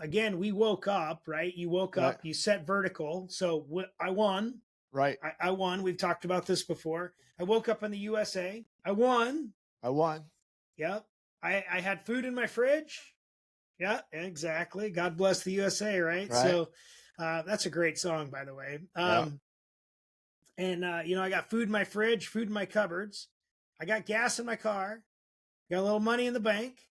again, we woke up, right? You woke Right. up, you set vertical. So I won. Right. I won. We've talked about this before. I woke up in the USA. I won. I won. Yep. I had food in my fridge. Yeah, exactly. God bless the USA, right? Right. So that's a great song, by the way. Yeah. And I got food in my fridge, food in my cupboards. I got gas in my car. Got a little money in the bank.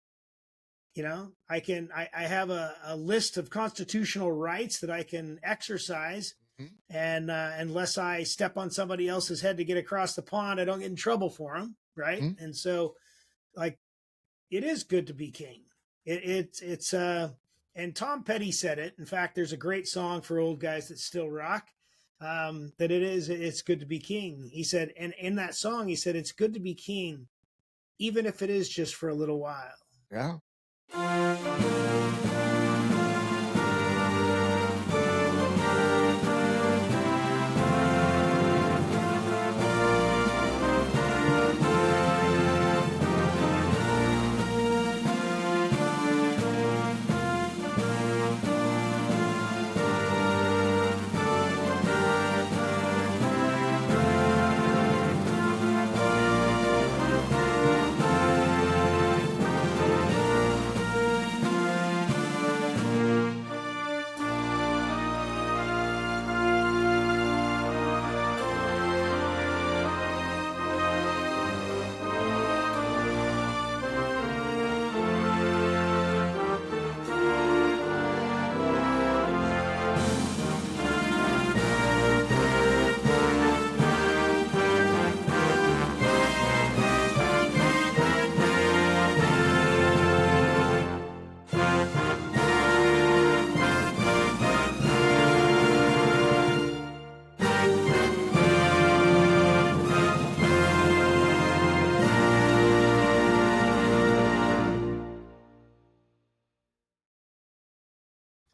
I have a list of constitutional rights that I can exercise. Mhm. And unless I step on somebody else's head to get across the pond, I don't get in trouble for them. Right. Mhm. And so, like, it is good to be king. It's and Tom Petty said it. In fact, there's a great song for old guys that still rock. It's good to be king. He said, and in that song, he said, it's good to be king, even if it is just for a little while. Yeah.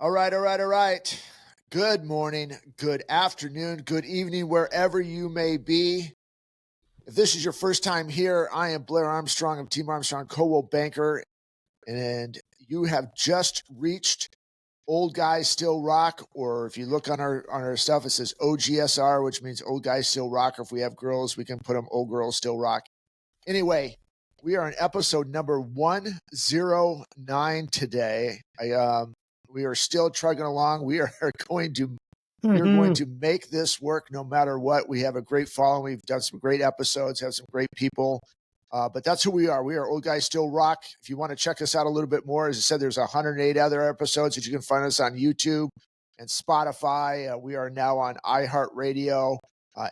All right. Good morning, good afternoon, good evening, wherever you may be. If this is your first time here, I am Blair Armstrong of Team Armstrong Coldwell Banker, and you have just reached Old Guys Still Rock, or if you look on our stuff, it says OGSR, which means Old Guys Still Rock. Or if we have girls, we can put them Old Girls Still Rock. Anyway, we are on episode number 109 today. We are still trucking along. We are going to make this work no matter what. We have a great following. We've done some great episodes, have some great people. But that's who we are. We are Old Guys Still Rock. If you want to check us out a little bit more, as I said, there's 108 other episodes that you can find us on YouTube and Spotify. We are now on iHeartRadio,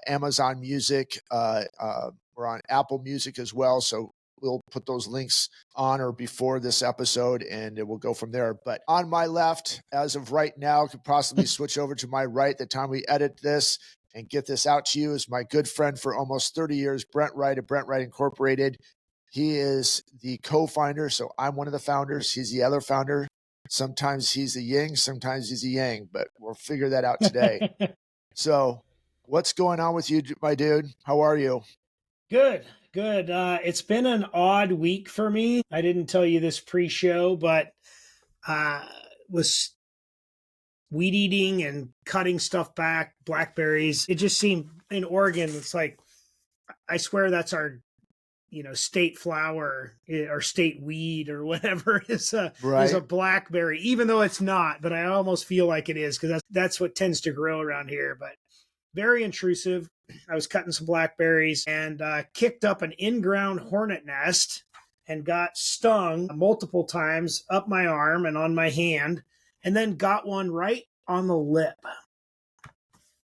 Amazon Music. We're on Apple Music as well. So we'll put those links on or before this episode, and it will go from there. But on my left, as of right now, could possibly switch over to my right the time we edit this and get this out to you, is my good friend for almost 30 years, Brent Wright of Brent Wright Incorporated. He is the co-founder, so I'm one of the founders. He's the other founder. Sometimes he's the yin, sometimes he's the yang, but we'll figure that out today. So what's going on with you, my dude? How are you? Good. It's been an odd week for me. I didn't tell you this pre-show, but was weed eating and cutting stuff back, blackberries. It just seemed in Oregon, it's like, I swear that's our, state flower or state weed or whatever is a blackberry, even though it's not, but I almost feel like it is because that's what tends to grow around here. But very intrusive. I was cutting some blackberries and kicked up an in-ground hornet nest and got stung multiple times up my arm and on my hand, and then got one right on the lip.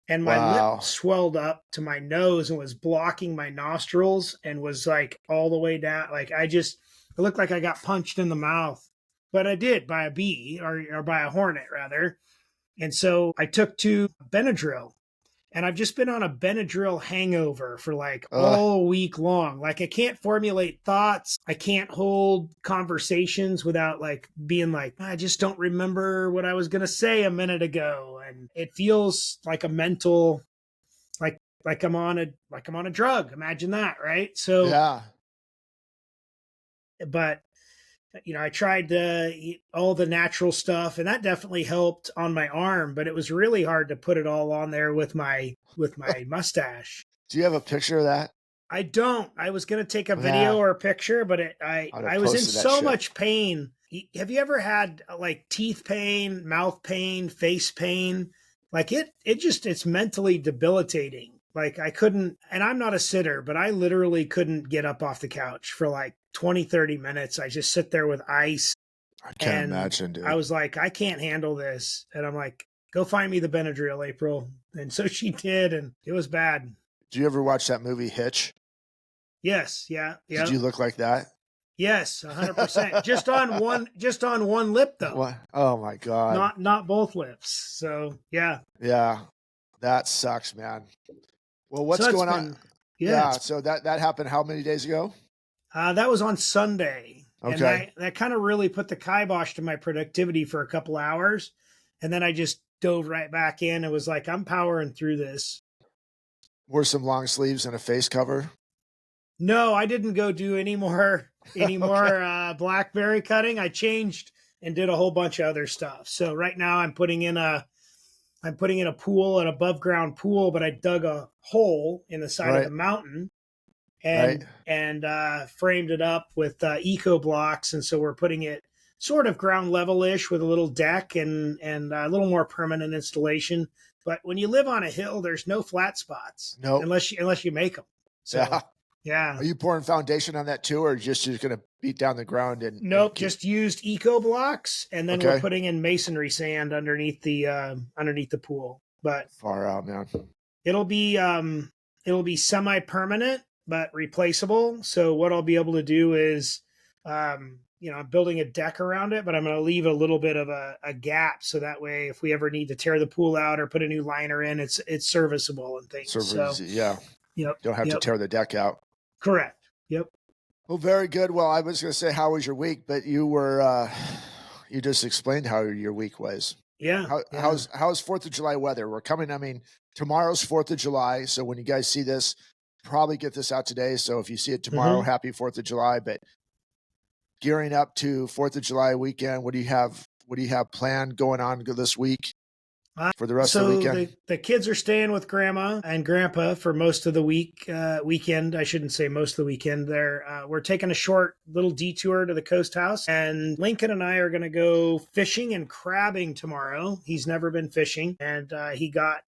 And my lip swelled up to my nose and was blocking my nostrils and was like all the way down. Like it looked like I got punched in the mouth, but I did by a bee or by a hornet rather. And so I took to Benadryl. And I've just been on a Benadryl hangover for like all week long. Like I can't formulate thoughts. I can't hold conversations without like being like, I just don't remember what I was going to say a minute ago. And it feels like a mental, like I'm on a drug. Imagine that. Right. So, yeah. But I tried to eat all the natural stuff, and that definitely helped on my arm, but it was really hard to put it all on there with my mustache. Do you have a picture of that? I don't. I was going to take a video Yeah, or a picture, but I would have I was in posted that so shit. much pain. Have you ever had like teeth pain, mouth pain, face pain? Like it's mentally debilitating. Like I couldn't, and I'm not a sitter, but I literally couldn't get up off the couch for like 20, 30 minutes. I just sit there with ice, I can't and imagine, dude. I was like, I can't handle this. And I'm like, go find me the Benadryl, April. And so she did, and it was bad. Did you ever watch that movie Hitch? Yes, yeah, Did yeah. you look like that? Yes, 100%. Just on one lip though. What? Oh my God. Not both lips. So, yeah. Yeah. That sucks, man. Well, what's So that's going on? been Yeah. So that happened how many days ago? that was on Sunday. And Okay. that kind of really put the kibosh to my productivity for a couple hours. And then I just dove right back in and was like, I'm powering through this. Wore some long sleeves and a face cover. No, I didn't go do any more Okay. blackberry cutting. I changed and did a whole bunch of other stuff. So right now I'm putting in a pool, an above ground pool, but I dug a hole in the side of Right. the mountain Right. and framed it up with eco blocks, and so we're putting it sort of ground level ish with a little deck and a little more permanent installation. But when you live on a hill, there's no flat spots Nope. unless you make them. So Yeah. yeah. Are you pouring foundation on that too, or just going to beat down the ground and Nope, keep... just used eco blocks, and then we're Okay. putting in masonry sand underneath the pool. But Far out, man. it'll be semi permanent but replaceable. So what I'll be able to do is, I'm building a deck around it, but I'm going to leave a little bit of a gap so that way if we ever need to tear the pool out or put a new liner in, it's serviceable and things. So Yeah. yep, Don't have to tear the deck out. Correct. Yep. Well, very good. Well, I was going to say, how was your week? But you were, you just explained how your week was. Yeah. How's 4th of July weather? We're coming, tomorrow's 4th of July. So when you guys see this, probably get this out today. So if you see it tomorrow, happy 4th of July. But gearing up to 4th of July weekend, what do you have planned going on this week? For the rest of the weekend? So the kids are staying with grandma and grandpa for most of the weekend. I shouldn't say most of the weekend. We're taking a short little detour to the coast house, and Lincoln and I are going to go fishing and crabbing tomorrow. He's never been fishing, and he got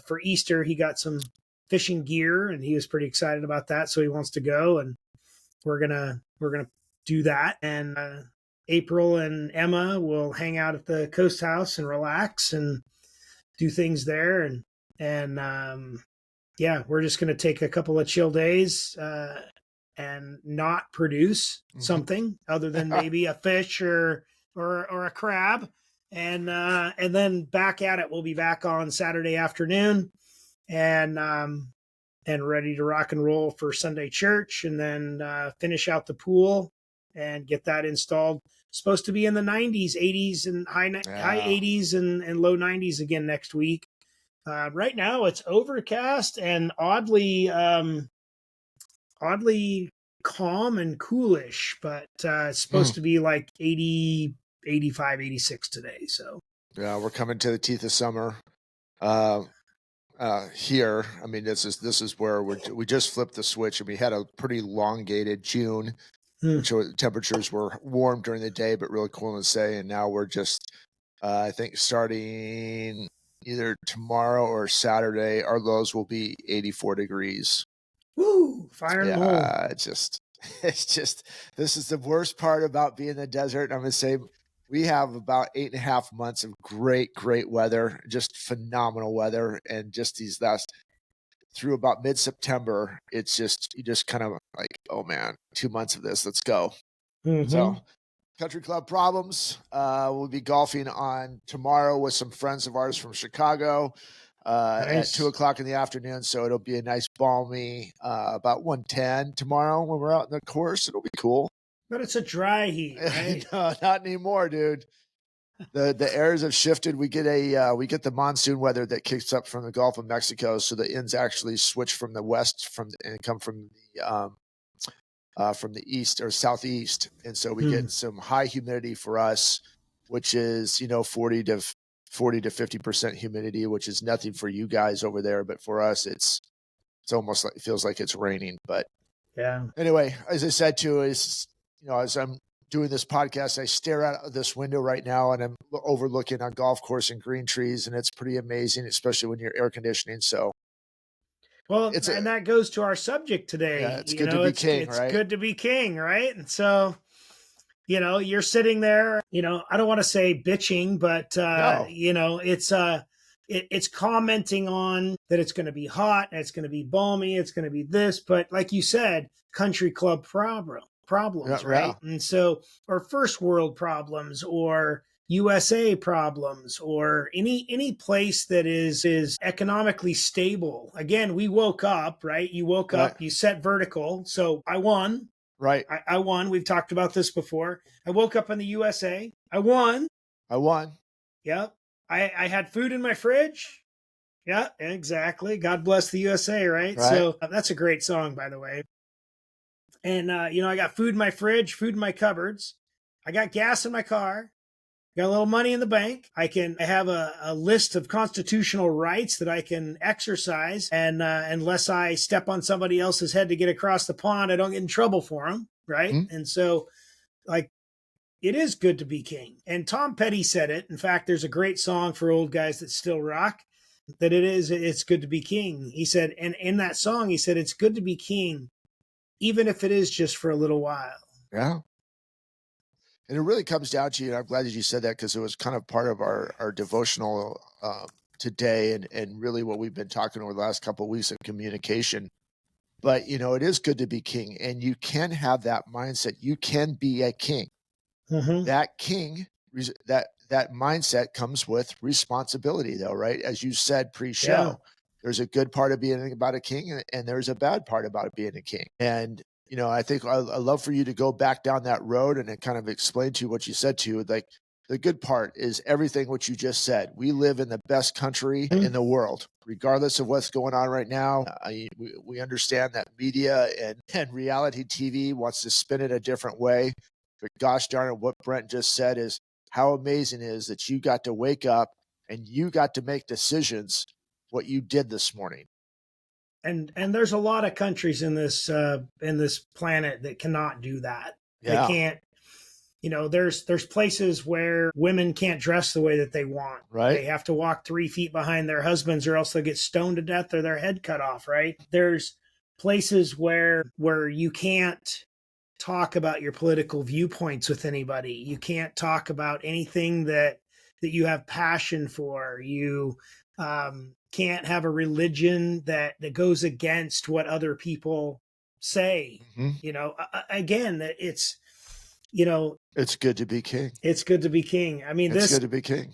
for Easter he got some fishing gear, and he was pretty excited about that. So he wants to go, and we're gonna do that. And April and Emma will hang out at the coast house and relax and do things there, and yeah, we're just going to take a couple of chill days and not produce something other than maybe a fish or a crab, and then back at it. We'll be back on Saturday afternoon, and ready to rock and roll for Sunday church, and then finish out the pool and get that installed. Supposed to be in the 90s, 80s, and high 80s and low 90s again next week. Right now it's overcast and oddly calm and coolish, but it's supposed to be like 80, 85, 86 today. So yeah, we're coming to the teeth of summer. Here, this is where we just flipped the switch, and we had a pretty elongated June. Which temperatures were warm during the day, but really cool in the day. And now we're just, I think, starting either tomorrow or Saturday, our lows will be 84 degrees. Woo! Fire and mold. It's just, this is the worst part about being in the desert. I'm going to say we have about 8.5 months of great weather, just phenomenal weather. And just these last, through about mid-September, it's just, you just kind of like, oh man, 2 months of this, let's go. So country club problems. We'll be golfing on tomorrow with some friends of ours from Chicago at 2:00 in the afternoon. So it'll be a nice balmy, about 110 tomorrow when we're out in the course. It'll be cool. But it's a dry heat, right? No, not anymore, dude. The airs have shifted. We get the monsoon weather that kicks up from the Gulf of Mexico, so the ends actually switch from the west and come from the from the east or southeast. And so we get some high humidity for us, which is, 40 to 50% humidity, which is nothing for you guys over there. But for us, it's almost like, it feels like it's raining. But yeah. Anyway, as I said too, as I'm doing this podcast, I stare out this window right now and I'm overlooking a golf course and green trees, and it's pretty amazing, especially when you're air conditioning. So, well, and that goes to our subject today. Yeah, it's good to be king, it's right? good to be king, right? And so, you're sitting there, I don't want to say bitching, but No. It's commenting on that it's going to be hot and it's going to be balmy, it's going to be this, but like you said, country club problems, right? Yeah. And so, or first world problems, or USA problems, or any place that is economically stable. Again, we woke up, right? You woke up, you set vertical. So I won. Right. I won. We've talked about this before. I woke up in the USA. I won. Yep. I had food in my fridge. Yeah, exactly. God bless the USA, right? So that's a great song, by the way. And, I got food in my fridge, food in my cupboards. I got gas in my car. Got a little money in the bank. I have a list of constitutional rights that I can exercise. And unless I step on somebody else's head to get across the pond, I don't get in trouble for them. Right. Mm-hmm. And so, like, it is good to be king. And Tom Petty said it. In fact, there's a great song for old guys that still rock that it's good to be king. He said, and in that song, he said, it's good to be king, even if it is just for a little while. Yeah. And it really comes down to, and I'm glad that you said that, because it was kind of part of our devotional today, and really what we've been talking over the last couple of weeks of communication. But, it is good to be king, and you can have that mindset. You can be a king. Mm-hmm. That king, that mindset comes with responsibility, though, right? As you said pre-show, there's a good part of being about a king, and there's a bad part about being a king. And I think I'd love for you to go back down that road and kind of explain to you what you said to you. Like, the good part is everything what you just said. We live in the best country in the world, regardless of what's going on right now. We understand that media and reality TV wants to spin it a different way. But gosh darn it, what Brent just said is how amazing it is that you got to wake up and you got to make decisions what you did this morning. And there's a lot of countries in this planet that cannot do that. Yeah. They can't. There's places where women can't dress the way that they want. Right. They have to walk 3 feet behind their husbands, or else they'll get stoned to death or their head cut off. Right. There's places where you can't talk about your political viewpoints with anybody. You can't talk about anything that you have passion for. You can't have a religion that goes against what other people say. Mm-hmm. Again, it's good to be king. It's good to be king. I mean, it's good to be king.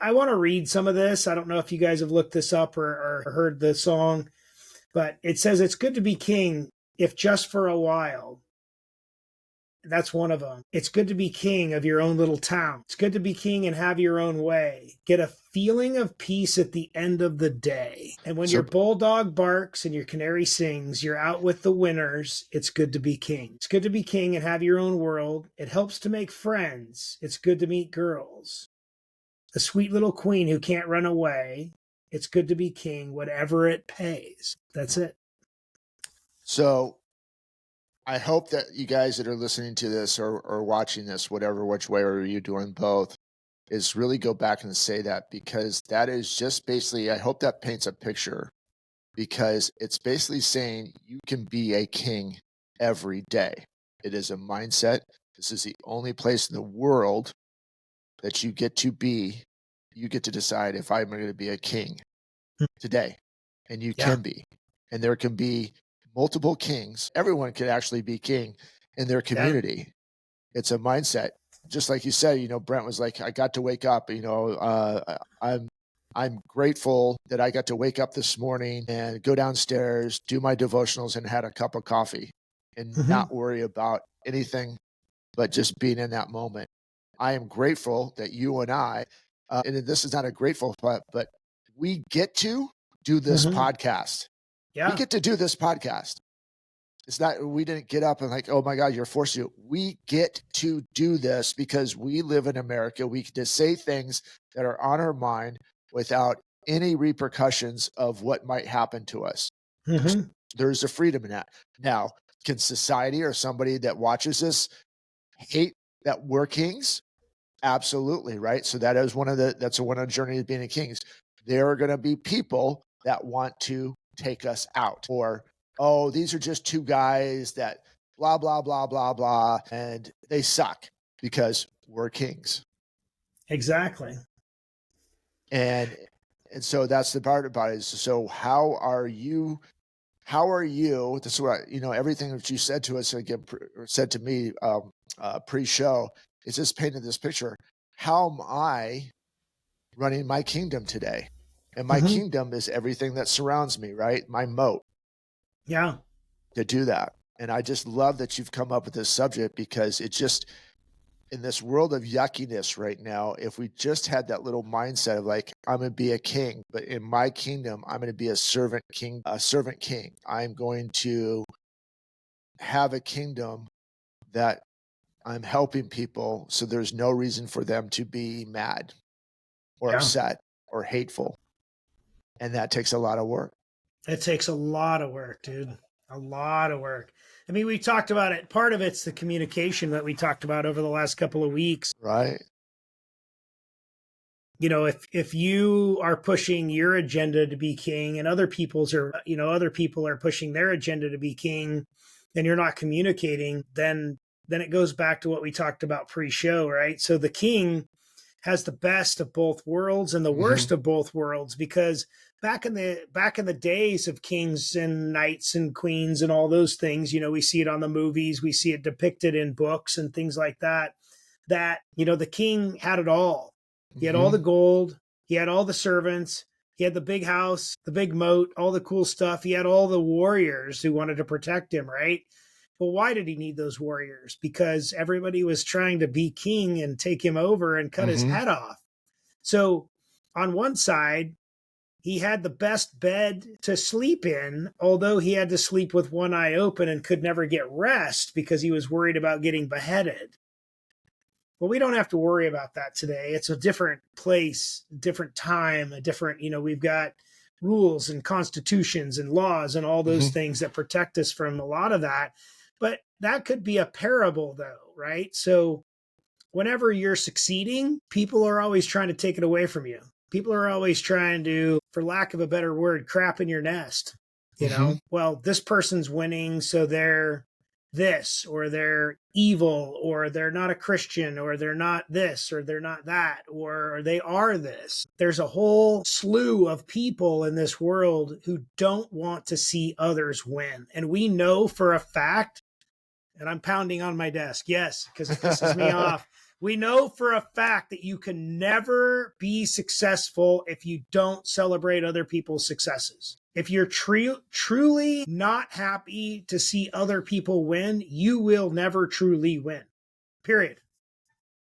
I want to read some of this. I don't know if you guys have looked this up or heard the song, but it says it's good to be king if just for a while. That's one of them. It's good to be king of your own little town. It's good to be king and have your own way. Get a feeling of peace at the end of the day. And when your bulldog barks and your canary sings, you're out with the winners. It's good to be king. It's good to be king and have your own world. It helps to make friends. It's good to meet girls. A sweet little queen who can't run away. It's good to be king, whatever it pays. That's it. So I hope that you guys that are listening to this or watching this, which way are you doing both, is really go back and say that, because that is just basically, I hope that paints a picture, because it's basically saying you can be a king every day. It is a mindset. This is the only place in the world that you get to be. You get to decide if I'm going to be a king today, and you can be, and there can be multiple kings. Everyone could actually be king in their community. Yeah. It's a mindset. Just like you said, Brent was like, I got to wake up, I'm grateful that I got to wake up this morning and go downstairs, do my devotionals, and had a cup of coffee and not worry about anything, but just being in that moment. I am grateful that you and I, and this is not a grateful, but we get to do this podcast. Yeah. We get to do this podcast. It's not, we didn't get up and like, oh my God, you're forced to. We get to do this because we live in America. We get to say things that are on our mind without any repercussions of what might happen to us. Mm-hmm. There's a freedom in that. Now, can society or somebody that watches this hate that we're kings? Absolutely, right? So that is that's one of the journey of being a kings. There are going to be people that want to take us out, or, oh, these are just two guys that blah, blah, blah, blah, blah, and they suck because we're kings. Exactly. And so that's the part about it. Is, so how are you? This is what everything that you said to us again, said to me pre-show. It's just painted this picture. How am I running my kingdom today? And my kingdom is everything that surrounds me, right? My moat. Yeah. To do that. And I just love that you've come up with this subject, because it's just, in this world of yuckiness right now, if we just had that little mindset of like, I'm going to be a king, but in my kingdom, I'm going to be a servant king. I'm going to have a kingdom that I'm helping people, so there's no reason for them to be mad or upset or hateful. And that takes a lot of work. It takes a lot of work, dude. A lot of work. I mean, we talked about it. Part of it's the communication that we talked about over the last couple of weeks. Right. If you are pushing your agenda to be king and other people are pushing their agenda to be king, and you're not communicating, then it goes back to what we talked about pre-show, right? So the king has the best of both worlds and the worst of both worlds, because back in the days of kings and knights and queens and all those things, we see it on the movies, we see it depicted in books and things like that, the king had it all. He had all the gold, he had all the servants, he had the big house, the big moat, all the cool stuff. He had all the warriors who wanted to protect him, right? Well, why did he need those warriors? Because everybody was trying to be king and take him over and cut his head off. So on one side, he had the best bed to sleep in, although he had to sleep with one eye open and could never get rest because he was worried about getting beheaded. Well, we don't have to worry about that today. It's a different place, different time, a different, we've got rules and constitutions and laws and all those things that protect us from a lot of that. But that could be a parable, though, right? So whenever you're succeeding, people are always trying to take it away from you. People are always trying to, for lack of a better word, crap in your nest. Well, this person's winning, so they're this, or they're evil, or they're not a Christian, or they're not this, or they're not that, or they are this. There's a whole slew of people in this world who don't want to see others win. And we know for a fact, and I'm pounding on my desk, yes, because it pisses me off. We know for a fact that you can never be successful if you don't celebrate other people's successes. If you're truly not happy to see other people win, you will never truly win. Period.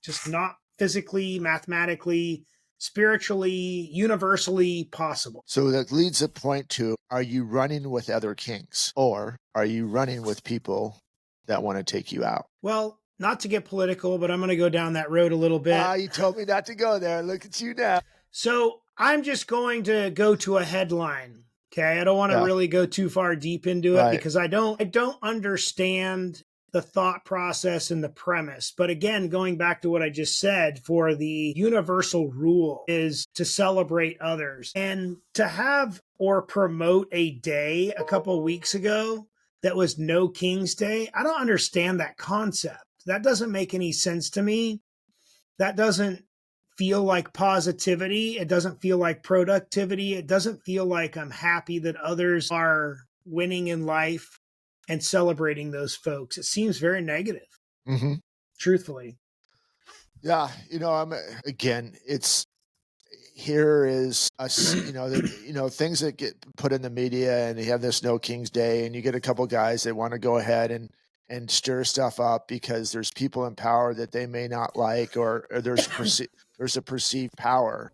Just not physically, mathematically, spiritually, universally possible. So that leads a point to, are you running with other kings, or are you running with people that want to take you out? Well, not to get political, but I'm going to go down that road a little bit. You told me not to go there. Look at you now. So I'm just going to go to a headline. Okay. I don't want to really go too far deep into it because I don't understand the thought process and the premise. But again, going back to what I just said, for the universal rule is to celebrate others, and to have or promote a day a couple of weeks ago that was No King's Day. I don't understand that concept. That doesn't make any sense to me. That doesn't feel like positivity. It doesn't feel like productivity. It doesn't feel like I'm happy that others are winning in life and celebrating those folks. It seems very negative, truthfully. Yeah. Here is things that get put in the media, and you have this No King's Day, and you get a couple guys that want to go ahead and stir stuff up because there's people in power that they may not like, or there's a perceived power.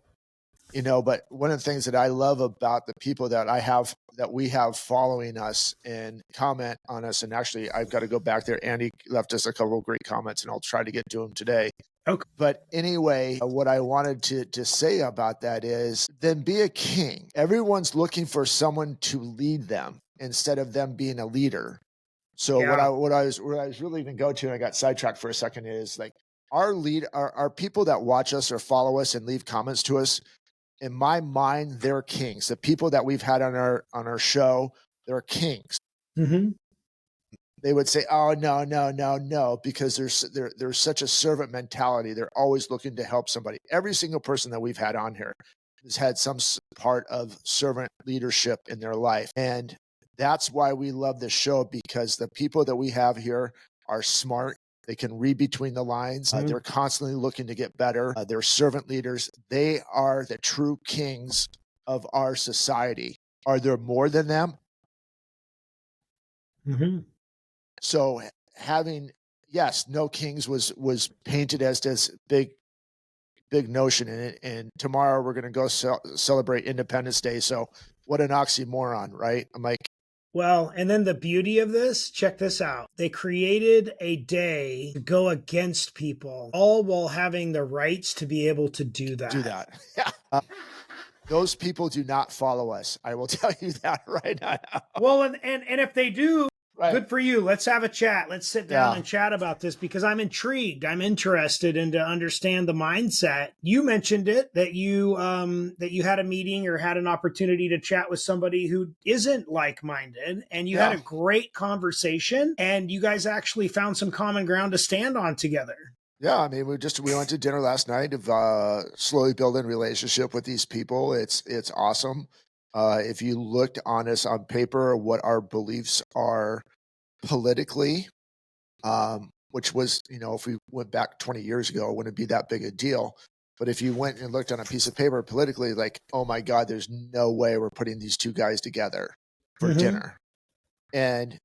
But one of the things that I love about the people that we have following us and comment on us, and actually I've got to go back there. Andy left us a couple of great comments and I'll try to get to them today. Okay. But anyway, what I wanted to say about that is then be a king. Everyone's looking for someone to lead them instead of them being a leader. So what I was really going to go to, and I got sidetracked for a second, is like our people that watch us or follow us and leave comments to us. In my mind, they're kings. The people that we've had on our show, they're kings. Mm-hmm. They would say, "Oh no," because there's such a servant mentality. They're always looking to help somebody. Every single person that we've had on here has had some part of servant leadership in their life, and that's why we love this show, because the people that we have here are smart. They can read between the lines. They're constantly looking to get better. They're servant leaders. They are the true kings of our society. Are there more than them? Mm-hmm. So no kings was painted as this big notion in it. And tomorrow we're going to go celebrate Independence Day. So what an oxymoron, right? I'm like, well, and then the beauty of this, check this out. They created a day to go against people, all while having the rights to be able to do that. Yeah. Those people do not follow us. I will tell you that right now. Well, and if they do, right. Good for you. Let's have a chat. Let's sit down and chat about this, because I'm intrigued. I'm interested in to understand the mindset. You mentioned it, that you had a meeting or had an opportunity to chat with somebody who isn't like-minded, and you had a great conversation, and you guys actually found some common ground to stand on together. Yeah, I mean, we went to dinner last night of slowly building relationship with these people. It's awesome. If you looked on us on paper, what our beliefs are politically, which was, if we went back 20 years ago, it wouldn't be that big a deal. But if you went and looked on a piece of paper politically, like, oh my God, there's no way we're putting these two guys together for dinner. And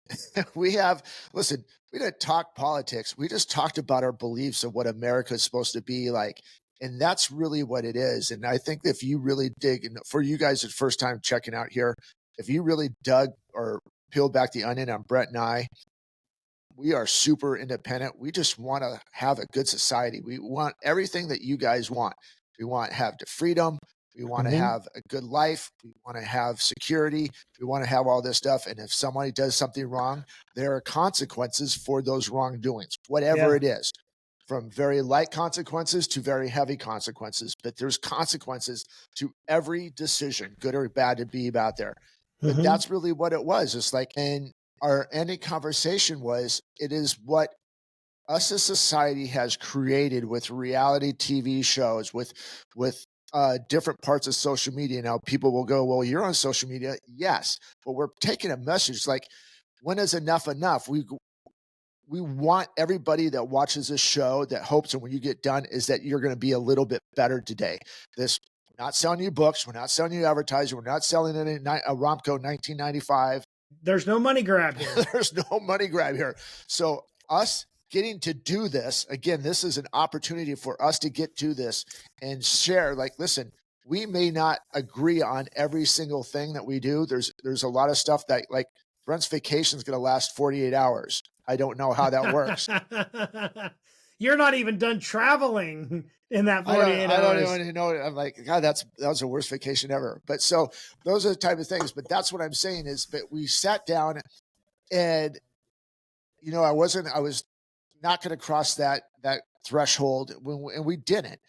we didn't talk politics. We just talked about our beliefs of what America is supposed to be like. And that's really what it is. And I think if you really dig, and for you guys, it's first time checking out here, if you really dug or peeled back the onion on Brent and I, we are super independent. We just want to have a good society. We want everything that you guys want. We want to have the freedom. We want to have a good life. We want to have security. We want to have all this stuff. And if somebody does something wrong, there are consequences for those wrongdoings, whatever it is, from very light consequences to very heavy consequences. But there's consequences to every decision, good or bad, to be out there. But that's really what it was. It's like, and our ending conversation was, it is what us as society has created with reality TV shows, with different parts of social media. Now people will go, well, you're on social media. Yes, but we're taking a message like, when is enough enough? We want everybody that watches this show, that hopes, and when you get done, is that you're going to be a little bit better today. We're not selling you books. We're not selling you advertising. We're not selling any Romco 1995. There's no money grab here. There's no money grab here. So us getting to do this, again, this is an opportunity for us to get to this and share, like, listen, we may not agree on every single thing that we do. There's a lot of stuff that, like, Brent's vacation is going to last 48 hours. I don't know how that works. You're not even done traveling in that 48 hours. I don't even know. I'm like, God, that was the worst vacation ever. But so those are the type of things. But that's what I'm saying is, but we sat down and, I was not going to cross that threshold, and we didn't.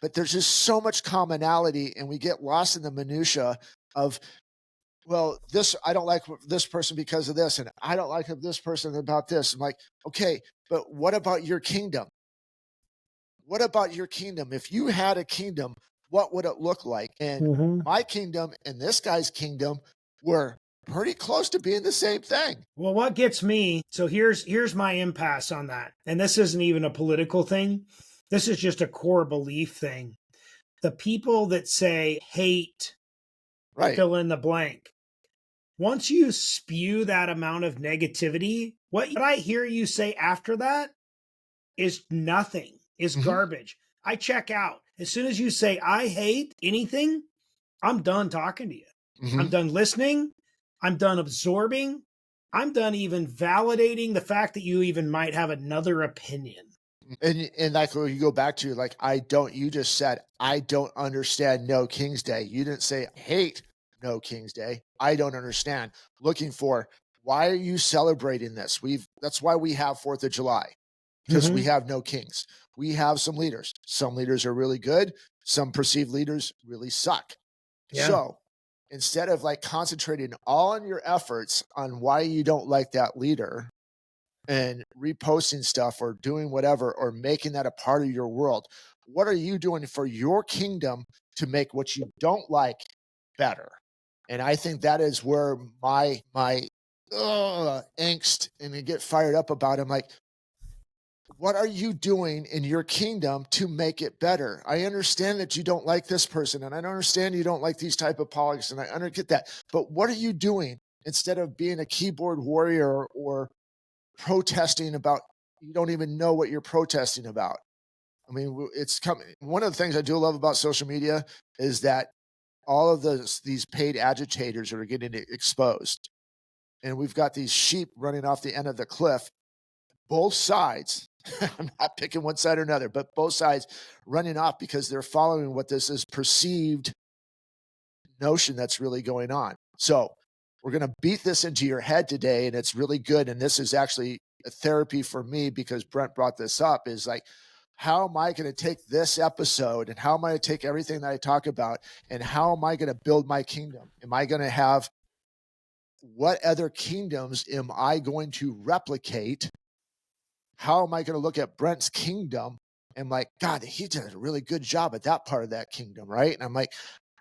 But there's just so much commonality, and we get lost in the minutia of, well, I don't like this person because of this, and I don't like this person about this. I'm like, okay, but what about your kingdom? What about your kingdom? If you had a kingdom, what would it look like? And my kingdom and this guy's kingdom were pretty close to being the same thing. Well, what gets me, so here's my impasse on that. And this isn't even a political thing. This is just a core belief thing. The people that say hate, fill in the blank. Once you spew that amount of negativity, what I hear you say after that is nothing, is garbage. I check out. As soon as you say, I hate anything, I'm done talking to you. Mm-hmm. I'm done listening. I'm done absorbing. I'm done even validating the fact that you even might have another opinion. And like when you go back to like, you just said, I don't understand No King's Day. You didn't say hate No King's Day. I don't understand. Looking for, why are you celebrating this? That's why we have 4th of July, because we have no kings. We have some leaders. Some leaders are really good. Some perceived leaders really suck. Yeah. So instead of like concentrating all on your efforts on why you don't like that leader and reposting stuff or doing whatever or making that a part of your world, what are you doing for your kingdom to make what you don't like better? And I think that is where my angst and I get fired up about it. I'm like, what are you doing in your kingdom to make it better? I understand that you don't like this person, and I understand you don't like these type of politics, and I get that. But what are you doing instead of being a keyboard warrior or protesting about, you don't even know what you're protesting about? I mean, it's coming. One of the things I do love about social media is that all of these paid agitators are getting exposed, and we've got these sheep running off the end of the cliff. Both sides, I'm not picking one side or another, but both sides running off because they're following what this is perceived notion that's really going on. So we're going to beat this into your head today, and it's really good. And this is actually a therapy for me, because Brent brought this up, is like, how am I going to take this episode and how am I going to take everything that I talk about and how am I going to build my kingdom? Am I going to have, what other kingdoms am I going to replicate? How am I going to look at Brent's kingdom and like, God, he did a really good job at that part of that kingdom, right? And I'm like,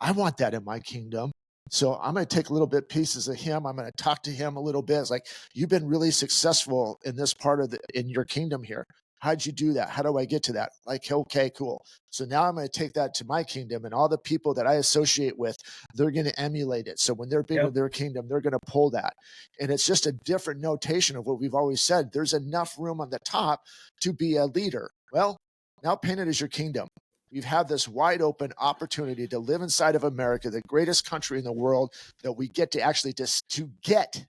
I want that in my kingdom. So I'm going to take a little bit pieces of him. I'm going to talk to him a little bit. It's like, you've been really successful in this part of in your kingdom here. How'd you do that? How do I get to that? Like, okay, cool. So now I'm going to take that to my kingdom, and all the people that I associate with, they're going to emulate it. So when they're big with their kingdom, they're going to pull that. And it's just a different notation of what we've always said. There's enough room on the top to be a leader. Well, now paint it as your kingdom. We've had this wide open opportunity to live inside of America, the greatest country in the world, that we get to actually to get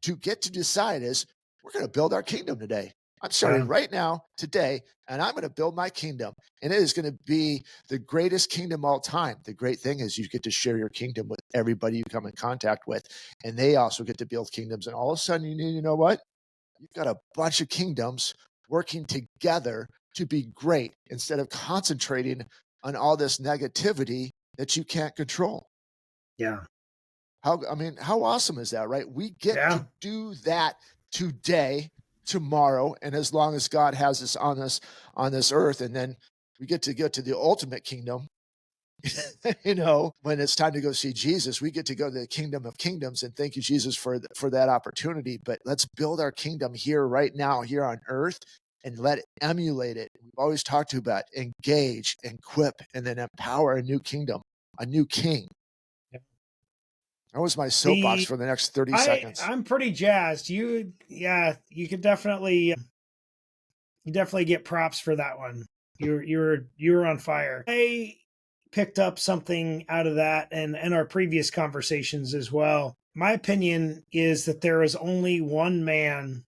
to decide is, we're going to build our kingdom today. I'm starting right now, today, and I'm going to build my kingdom. And it is going to be the greatest kingdom all time. The great thing is you get to share your kingdom with everybody you come in contact with, and they also get to build kingdoms. And all of a sudden, you know what? You've got a bunch of kingdoms working together to be great, instead of concentrating on all this negativity that you can't control. Yeah. How awesome is that, right? We get to do that today, tomorrow, and as long as God has us on this earth, and then we get to the ultimate kingdom. When it's time to go see Jesus, we get to go to the kingdom of kingdoms, and thank you, Jesus, for that opportunity. But let's build our kingdom here, right now, here on earth, and let it emulate it. We've always talked about engage, equip, and then empower a new kingdom, a new king. That was my soapbox for the next 30 seconds. I'm pretty jazzed. You could definitely get props for that one. You're on fire. I picked up something out of that and our previous conversations as well. My opinion is that there is only one man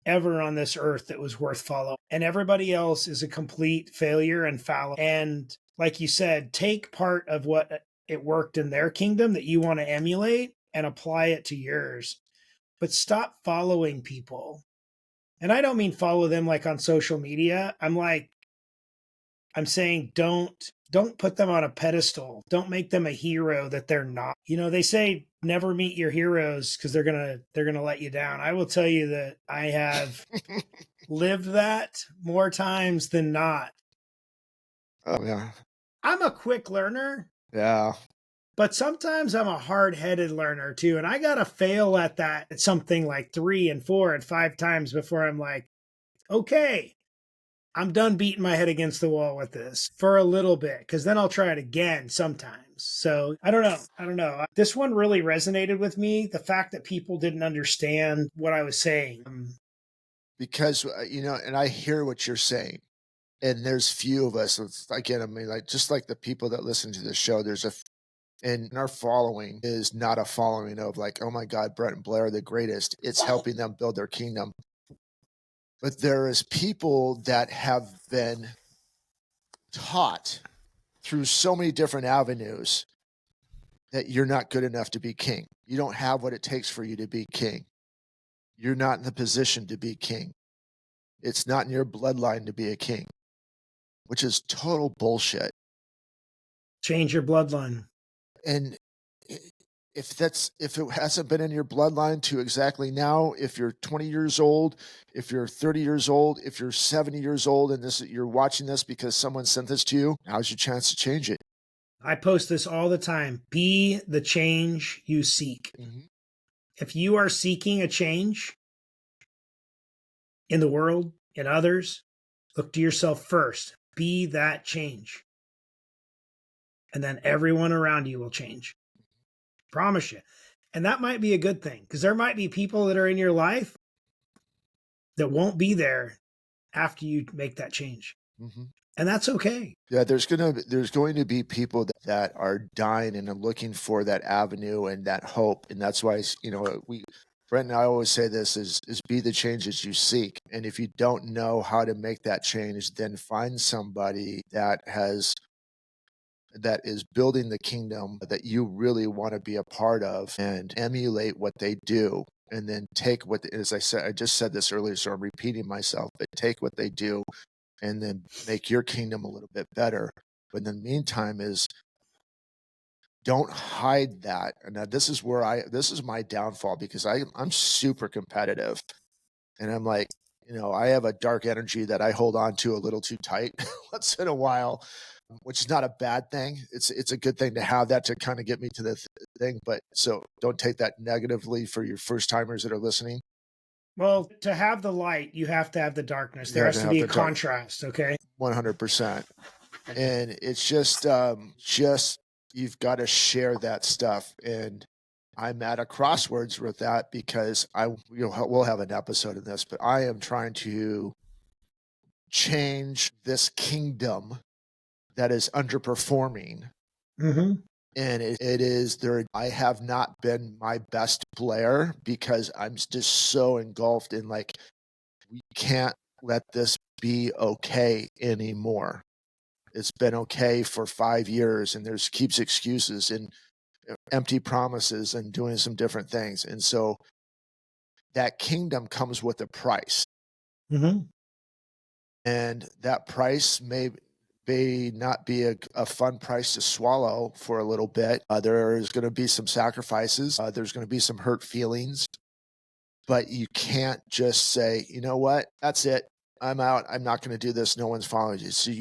ever on this earth that was worth following, and everybody else is a complete failure and fallible. And like you said, take part of what it worked in their kingdom that you want to emulate and apply it to yours. But stop following people. And I don't mean follow them like on social media. I'm saying don't put them on a pedestal. Don't make them a hero that they're not. They say never meet your heroes because they're going to let you down. I will tell you that I have lived that more times than not. Oh yeah. I'm a quick learner. Yeah. But sometimes I'm a hard-headed learner too, and I got to fail at that at something like 3 and 4 and 5 times before I'm like, okay, I'm done beating my head against the wall with this for a little bit, because then I'll try it again sometimes. So I don't know. This one really resonated with me. The fact that people didn't understand what I was saying. Because, and I hear what you're saying. And there's few of us. It's, again, I mean, like just like the people that listen to the show, and our following is not a following of like, oh my God, Brent and Blair are the greatest. It's helping them build their kingdom. But there is people that have been taught through so many different avenues that you're not good enough to be king. You don't have what it takes for you to be king. You're not in the position to be king. It's not in your bloodline to be a king, which is total bullshit. Change your bloodline. And if it hasn't been in your bloodline to exactly now, if you're 20 years old, if you're 30 years old, if you're 70 years old, and you're watching this because someone sent this to you, now's your chance to change it. I post this all the time. Be the change you seek. Mm-hmm. If you are seeking a change in the world, in others, look to yourself first. Be that change. And then everyone around you will change. Promise you. And that might be a good thing, because there might be people that are in your life that won't be there after you make that change. Mm-hmm. And that's okay. Yeah, there's going to be people that are dying and are looking for that avenue and that hope. And that's why, Brent and I always say this is be the changes you seek. And if you don't know how to make that change, then find somebody that is building the kingdom that you really want to be a part of and emulate what they do. And then take as I said, I just said this earlier, so I'm repeating myself, but take what they do and then make your kingdom a little bit better. But in the meantime don't hide that. And now this is my downfall, because I'm super competitive, and I'm like, I have a dark energy that I hold on to a little too tight once in a while, which is not a bad thing. It's a good thing to have that to kind of get me to the thing. But so don't take that negatively for your first timers that are listening. Well, to have the light, you have to have the darkness. There has to be a contrast, okay? 100%. And it's just you've got to share that stuff. And I'm at a crossroads with that, because we'll have an episode of this, but I am trying to change this kingdom that is underperforming. Mm-hmm. And it is there. I have not been my best Blair, because I'm just so engulfed in like, we can't let this be okay anymore. It's been okay for 5 years, and there's keeps excuses and empty promises and doing some different things. And so that kingdom comes with a price. Mm-hmm. And that price may not be a fun price to swallow for a little bit. There's going to be some sacrifices. There's going to be some hurt feelings. But you can't just say, you know what, that's it, I'm out, I'm not going to do this, no one's following you. So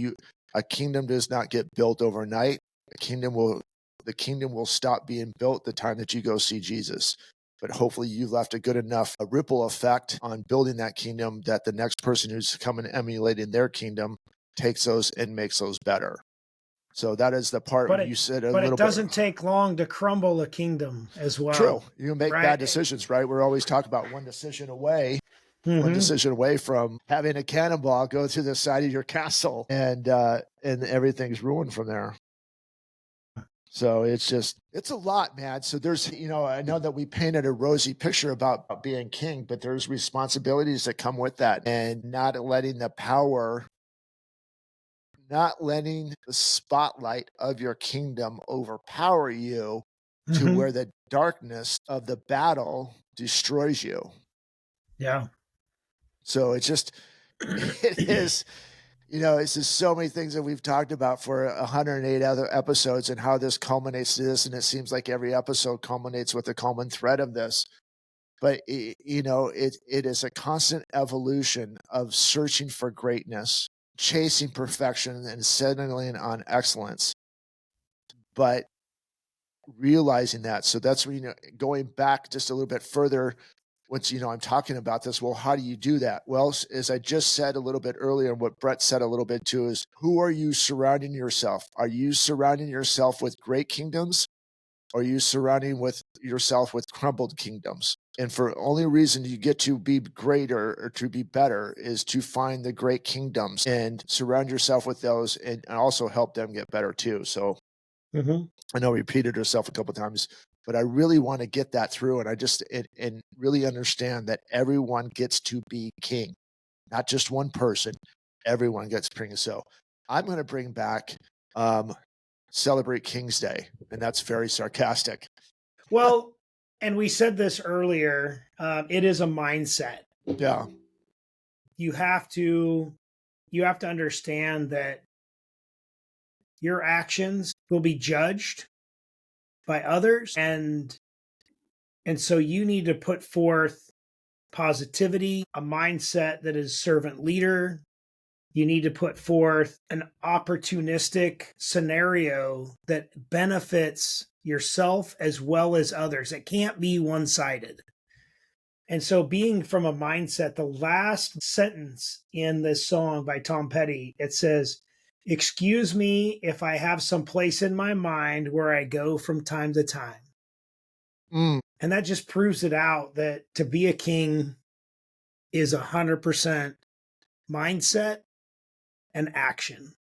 a kingdom does not get built overnight. The kingdom will stop being built the time that you go see Jesus. But hopefully you've left a good enough ripple effect on building that kingdom that the next person who's coming emulating their kingdom takes those and makes those better. So that is the part you said a little bit. But it doesn't take long to crumble a kingdom as well. True. You make bad decisions, right? We're always talking about one decision away. Mm-hmm. One decision away from having a cannonball go through the side of your castle, and everything's ruined from there. So it's a lot, man. So there's, I know that we painted a rosy picture about being king, but there's responsibilities that come with that, and not letting the spotlight of your kingdom overpower you to mm-hmm. where the darkness of the battle destroys you. Yeah. So it is, it's just so many things that we've talked about for 108 other episodes, and how this culminates to this. And it seems like every episode culminates with a common thread of this. But, it is a constant evolution of searching for greatness, chasing perfection, and settling on excellence. But realizing that, so that's where, going back just a little bit further, once, I'm talking about this, well, how do you do that? Well, as I just said a little bit earlier, and what Brent said a little bit too, is who are you surrounding yourself? Are you surrounding yourself with great kingdoms? or are you surrounding yourself with crumbled kingdoms? And for only reason you get to be greater or to be better is to find the great kingdoms and surround yourself with those, and also help them get better too. So I know I repeated herself a couple of times, but I really want to get that through. And and really understand that everyone gets to be king, not just one person. Everyone gets king. So I'm going to bring back, celebrate King's Day. And that's very sarcastic. Well, and we said this earlier, it is a mindset. Yeah. You have to understand that your actions will be judged by others, and so you need to put forth positivity, a mindset that is servant leader. You need to put forth an opportunistic scenario that benefits yourself as well as others. It can't be one-sided. And so, being from a mindset, the last sentence in this song by Tom Petty, it says, "Excuse me if I have some place in my mind where I go from time to time." And that just proves it out, that to be a king is 100% mindset and action.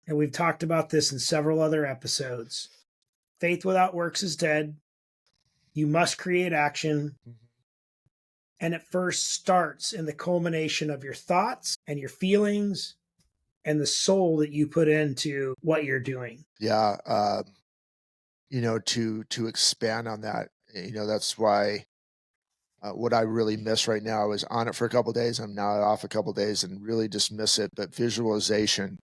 And we've talked about this in several other episodes. Faith without works is dead. You must create action. And it first starts in the culmination of your thoughts and your feelings and the soul that you put into what you're doing. Yeah. To expand on that, that's why what I really miss right now is on it for a couple of days. I'm now off a couple of days and really just miss it. But visualization,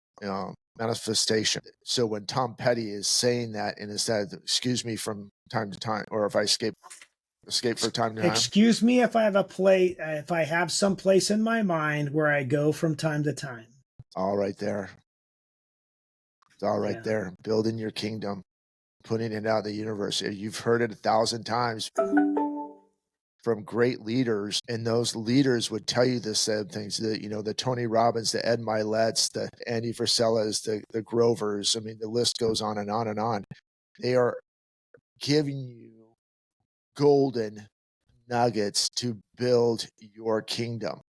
manifestation. So when Tom Petty is saying that, and instead, excuse me from time to time, or if I escape for time to time. Excuse me if I have some place in my mind where I go from time to time. All right there. It's all right there. Building your kingdom, putting it out in the universe. You've heard it 1,000 times from great leaders, and those leaders would tell you the same things. The Tony Robbins, the Ed Milet's, the Andy Frisella's, the Grovers. I mean, the list goes on and on and on. They are giving you golden nuggets to build your kingdom.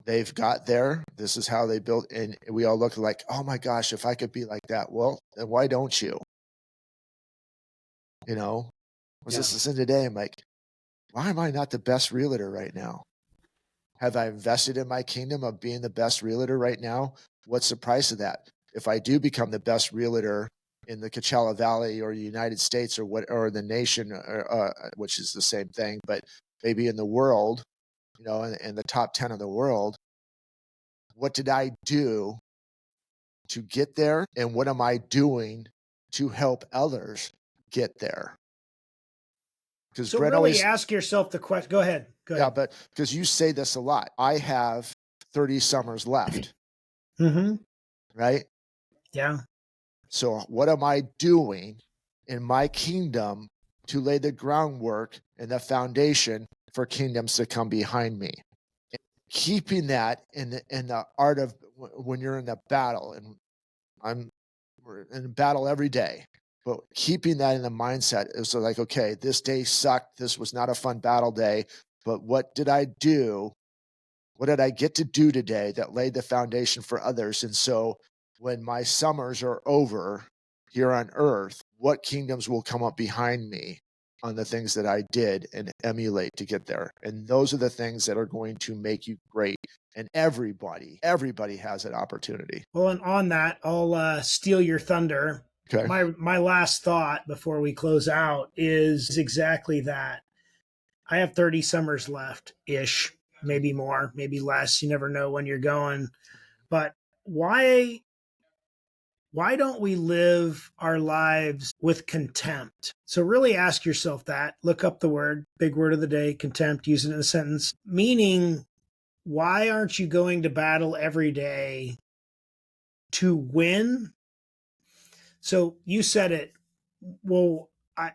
They've got there. This is how they built, and we all look like, oh my gosh, if I could be like that. Well, then why don't you? I was listening today. I'm like, why am I not the best realtor right now? Have I invested in my kingdom of being the best realtor right now? What's the price of that? If I do become the best realtor in the Coachella Valley or the United States or the nation, which is the same thing, but maybe in the world, in the top 10 of the world, what did I do to get there? And what am I doing to help others get there? So Brent, really ask yourself the question. Go ahead. Yeah, but because you say this a lot, I have 30 summers left. Right? Yeah. So what am I doing in my kingdom to lay the groundwork and the foundation for kingdoms to come behind me? And keeping that in the art of when you're in the battle, and we're in battle every day. But keeping that in the mindset is like, okay, this day sucked. This was not a fun battle day. But what did I do? What did I get to do today that laid the foundation for others? And so when my summers are over here on earth, what kingdoms will come up behind me on the things that I did and emulate to get there? And those are the things that are going to make you great. And everybody has that opportunity. Well, and on that, I'll steal your thunder. Okay. My last thought before we close out is exactly that. I have 30 summers left-ish, maybe more, maybe less. You never know when you're going. But why don't we live our lives with contempt? So really ask yourself that. Look up the word, big word of the day, contempt, use it in a sentence. Meaning, why aren't you going to battle every day to win? So you said it. Well, I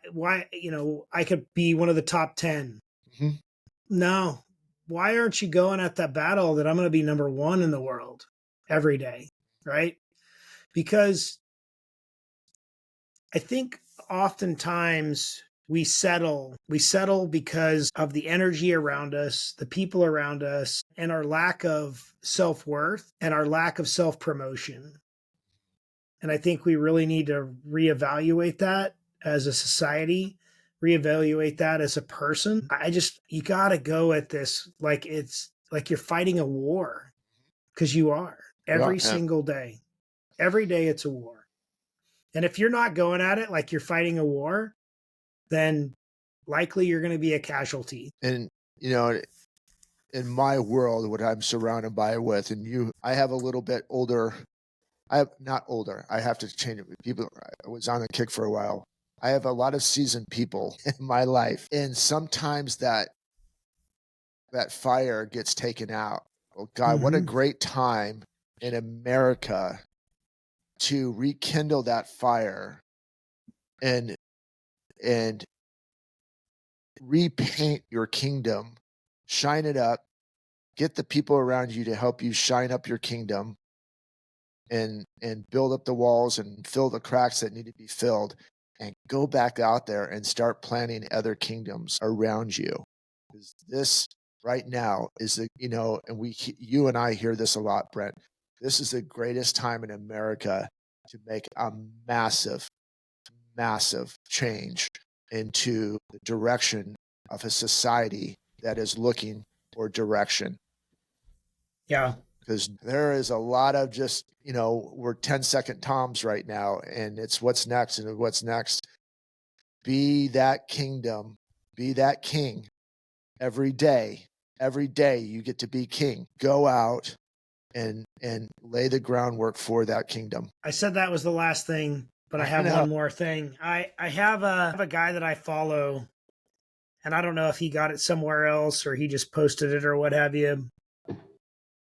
could be one of the top 10. No. Why aren't you going at that battle that I'm going to be number 1 in the world every day? Right? Because I think oftentimes we settle because of the energy around us, the people around us, and our lack of self-worth and our lack of self-promotion. And I think we really need to reevaluate that as a society, reevaluate that as a person. You got to go at this like it's like you're fighting a war, because you are every single day. Every day it's a war. And if you're not going at it like you're fighting a war, then likely you're going to be a casualty. And, in my world, what I'm surrounded by with, and I have a little bit older. I have not older. I have to change it. People, I was on the kick for a while. I have a lot of seasoned people in my life, and sometimes that fire gets taken out. Oh God, what a great time in America to rekindle that fire and repaint your kingdom, shine it up, get the people around you to help you shine up your kingdom and build up the walls and fill the cracks that need to be filled, and go back out there and start planning other kingdoms around you. Because this right now is you and I hear this a lot, Brent. This is the greatest time in America to make a massive, massive change into the direction of a society that is looking for direction. Yeah. Because there is a lot of just, we're 10-second toms right now, and it's what's next and what's next. Be that kingdom, be that king every day. Every day you get to be king. Go out and lay the groundwork for that kingdom. I said that was the last thing, but I have one more thing. I have a guy that I follow, and I don't know if he got it somewhere else or he just posted it or what have you.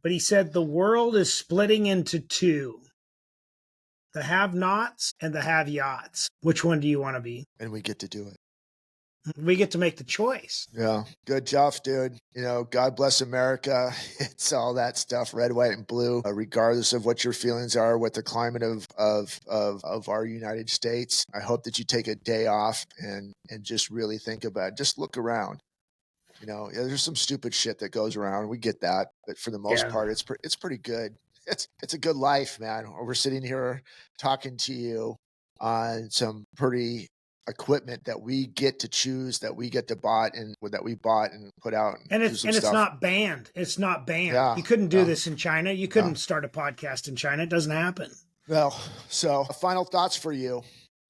But he said the world is splitting into two: the have-nots and the have-yachts. Which one do you want to be? And we get to do it. We get to make the choice. Yeah. Good job, dude. God bless America. It's all that stuff, red, white, and blue, regardless of what your feelings are with the climate of our United States. I hope that you take a day off and just really think about it. Just look around. There's some stupid shit that goes around. We get that. But for the most part, it's pretty good. It's a good life, man. We're sitting here talking to you on some pretty equipment that we get to choose, that we get to that we bought and put out. And it's not banned. It's not banned. Yeah, you couldn't do this in China. You couldn't start a podcast in China. It doesn't happen. Well, so final thoughts for you.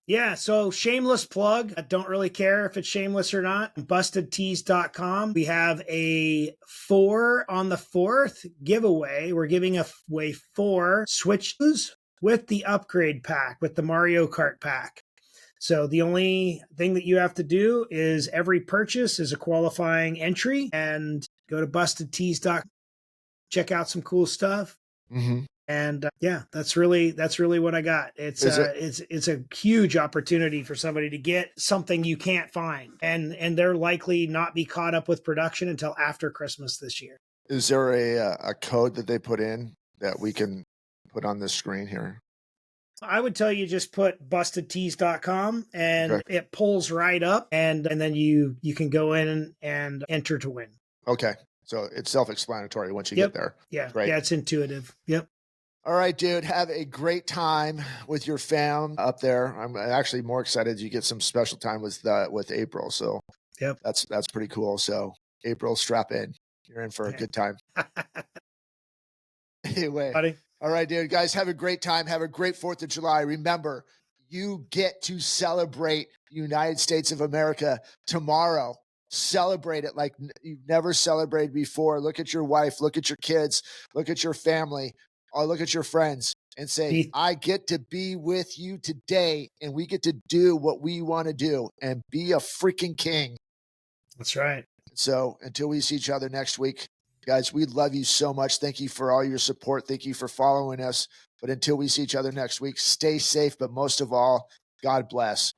Yeah, so shameless plug. I don't really care if it's shameless or not. BustedTees.com. We have a 4 on the 4th giveaway. We're giving away 4 Switches with the upgrade pack, with the Mario Kart pack. So the only thing that you have to do is every purchase is a qualifying entry, and go to BustedTees.com. Check out some cool stuff. Mm-hmm. And that's really what I got. It's a huge opportunity for somebody to get something you can't find, and they're likely not be caught up with production until after Christmas this year. Is there a code that they put in that we can put on this screen here? I would tell you just put BustedTees.com and it pulls right up, and then you can go in and enter to win. Okay, so it's self-explanatory once you get there. Yeah, great. Yeah, it's intuitive. Yep. All right, dude. Have a great time with your fam up there. I'm actually more excited you get some special time with April. So that's pretty cool. So April, strap in. You're in for a good time. Anyway, buddy. All right, dude. Guys, have a great time. Have a great 4th of July. Remember, you get to celebrate the United States of America tomorrow. Celebrate it like you've never celebrated before. Look at your wife. Look at your kids. Look at your family. Or look at your friends and say, I get to be with you today, and we get to do what we want to do and be a freaking king. That's right. So until we see each other next week, guys, we love you so much. Thank you for all your support. Thank you for following us. But until we see each other next week, stay safe. But most of all, God bless.